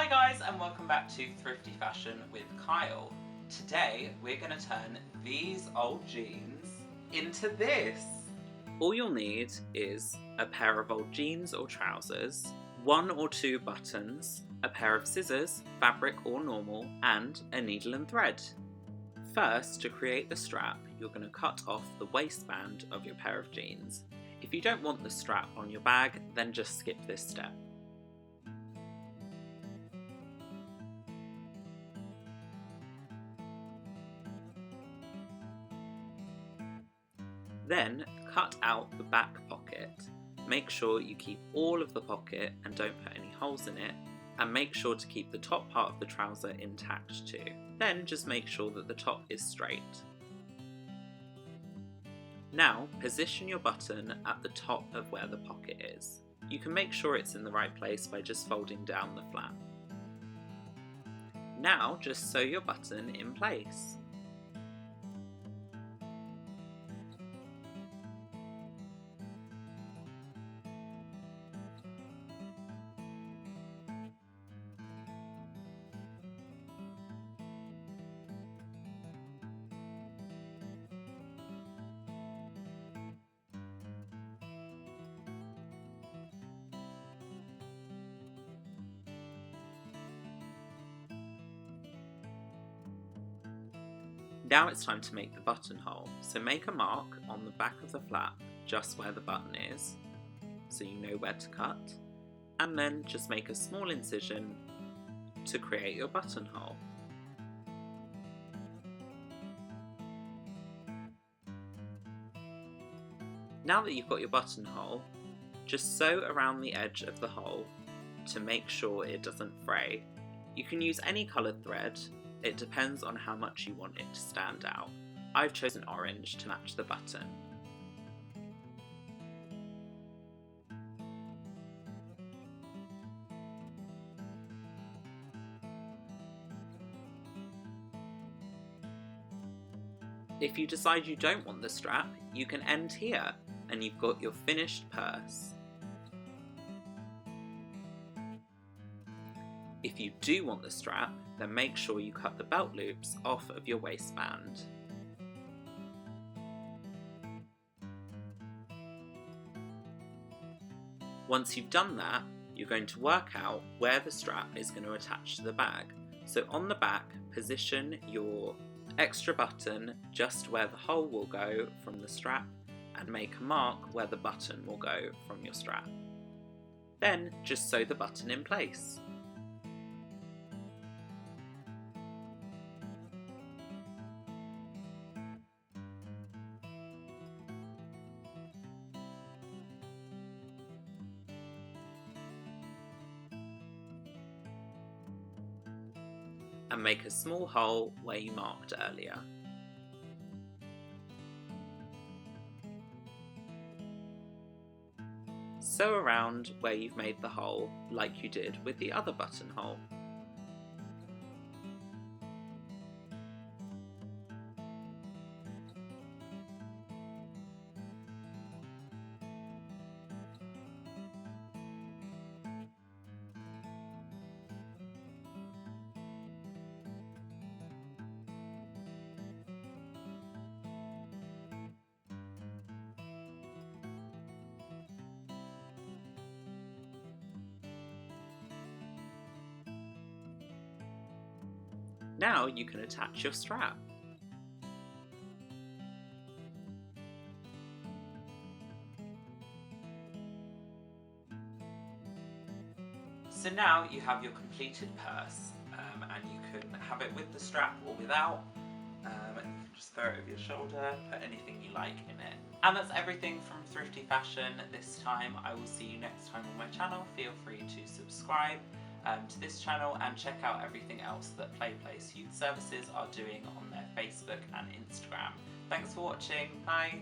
Hi guys, and welcome back to Thrifty Fashion with Kyle. Today we're going to turn these old jeans into this. All you'll need is a pair of old jeans or trousers, 1 or 2 buttons, a pair of scissors, fabric or normal, and a needle and thread. First, to create the strap, you're going to cut off the waistband of your pair of jeans. If you don't want the strap on your bag, then just skip this step. Then cut out the back pocket. Make sure you keep all of the pocket and don't put any holes in it, and make sure to keep the top part of the trouser intact too. Then just make sure that the top is straight. Now position your button at the top of where the pocket is. You can make sure it's in the right place by just folding down the flap. Now just sew your button in place. Now it's time to make the buttonhole, so make a mark on the back of the flap just where the button is, so you know where to cut, and then just make a small incision to create your buttonhole. Now that you've got your buttonhole, just sew around the edge of the hole to make sure it doesn't fray. You can use any coloured thread. It depends on how much you want it to stand out. I've chosen orange to match the button. If you decide you don't want the strap, you can end here and you've got your finished purse. If you do want the strap, then make sure you cut the belt loops off of your waistband. Once you've done that, you're going to work out where the strap is going to attach to the bag. So on the back, position your extra button just where the hole will go from the strap and make a mark where the button will go from your strap. Then just sew the button in place. And make a small hole where you marked earlier. Sew around where you've made the hole like you did with the other buttonhole. Now you can attach your strap. So now you have your completed purse, and you can have it with the strap or without, and you can just throw it over your shoulder, put anything you like in it. And that's everything from Thrifty Fashion this time. I will see you next time on my channel. Feel free to subscribe to this channel and check out everything else that Play Place Youth Services are doing on their Facebook and Instagram. Thanks for watching, bye!